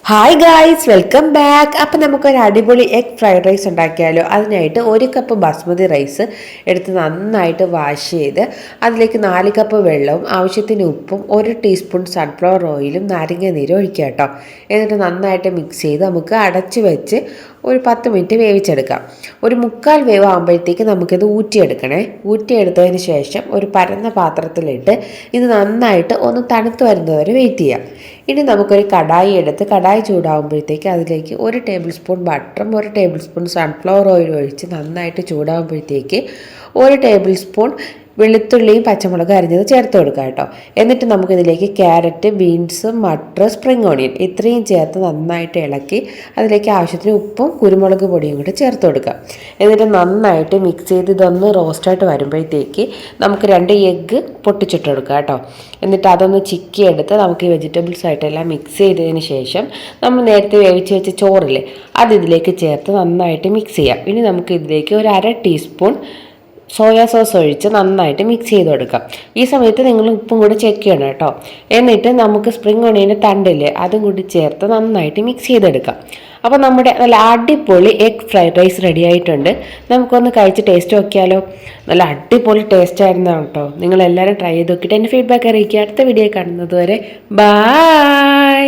Hi guys, welcome back. അപ്പം നമുക്കൊരു അടിപൊളി എഗ് ഫ്രൈഡ് റൈസ് ഉണ്ടാക്കിയാലോ. അതിനായിട്ട് 1 കപ്പ് ബസ്മതി റൈസ് എടുത്ത് നന്നായിട്ട് വാഷ് ചെയ്ത് അതിലേക്ക് 4 കപ്പ് വെള്ളവും ആവശ്യത്തിന് ഉപ്പും 1 ടീസ്പൂൺ സൺഫ്ലവർ ഓയിലും നാരങ്ങ നീരും ഒഴിക്കുക കേട്ടോ. എന്നിട്ട് നന്നായിട്ട് മിക്സ് ചെയ്ത് നമുക്ക് അടച്ച് വെച്ച് ഒരു 10 മിനിറ്റ് വേവിച്ചെടുക്കാം. ഒരു 1/4 വേവ് ആകുമ്പോഴത്തേക്ക് നമുക്കിത് ഊറ്റിയെടുക്കണേ. ഊറ്റിയെടുത്തതിന് ശേഷം ഒരു പരന്ന പാത്രത്തിലിട്ട് ഇത് നന്നായിട്ട് ഒന്ന് തണുത്ത് വരുന്നവരെ വെയിറ്റ് ചെയ്യാം. ഇനി നമുക്കൊരു കടായി എടുത്ത് കടായി ചൂടാകുമ്പോഴത്തേക്ക് അതിലേക്ക് 1 ടേബിൾ സ്പൂൺ ബട്ടറും 1 ടേബിൾ സ്പൂൺ സൺഫ്ലവർ ഓയിലും ഒഴിച്ച് നന്നായിട്ട് ചൂടാകുമ്പോഴത്തേക്ക് 1 ടേബിൾ സ്പൂൺ വെളുത്തുള്ളിയും പച്ചമുളക് അരിഞ്ഞത് ചേർത്ത് കൊടുക്കുക കേട്ടോ. എന്നിട്ട് നമുക്കിതിലേക്ക് carrot, beans, matar, spring onion ഇത്രയും ചേർത്ത് നന്നായിട്ട് ഇളക്കി അതിലേക്ക് ആവശ്യത്തിന് ഉപ്പും കുരുമുളക് പൊടിയും കൂടി ചേർത്ത് കൊടുക്കുക. എന്നിട്ട് നന്നായിട്ട് മിക്സ് ചെയ്ത് ഇതൊന്ന് റോസ്റ്റായിട്ട് വരുമ്പോഴത്തേക്ക് നമുക്ക് 2 എഗ്ഗ് പൊട്ടിച്ചിട്ട് കൊടുക്കുക കേട്ടോ. എന്നിട്ട് അതൊന്ന് ചിക്കി എടുത്ത് നമുക്ക് ഈ വെജിറ്റബിൾസ് ആയിട്ടെല്ലാം മിക്സ് ചെയ്തതിന് ശേഷം നമ്മൾ നേരത്തെ വേവിച്ച് വെച്ച ചോറില്ലേ അത് ഇതിലേക്ക് ചേർത്ത് നന്നായിട്ട് മിക്സ് ചെയ്യാം. ഇനി നമുക്ക് ഇതിലേക്ക് ഒരു 1/2 ടീസ്പൂൺ സോയാ സോസ് ഒഴിച്ച് നന്നായിട്ട് മിക്സ് ചെയ്ത് കൊടുക്കാം. ഈ സമയത്ത് നിങ്ങൾ ഉപ്പും കൂടി ചെക്ക് ചെയ്യണം കേട്ടോ. എന്നിട്ട് നമുക്ക് സ്പ്രിംഗ് ഓണിയൻ്റെ തണ്ടില്ലേ അതും കൂടി ചേർത്ത് നന്നായിട്ട് മിക്സ് ചെയ്തെടുക്കാം. അപ്പോൾ നമ്മുടെ നല്ല അടിപൊളി എഗ് ഫ്രൈഡ് റൈസ് റെഡി ആയിട്ടുണ്ട്. നമുക്കൊന്ന് കഴിച്ച് ടേസ്റ്റ് നോക്കിയാലോ. നല്ല അടിപൊളി ടേസ്റ്റ് ആയിരുന്നാണ് കേട്ടോ. നിങ്ങളെല്ലാവരും ട്രൈ ചെയ്ത് നോക്കിയിട്ട് എൻ്റെ ഫീഡ്ബാക്ക് അറിയിക്കുക. അടുത്ത വീഡിയോ കാണുന്നത് വരെ ബൈ.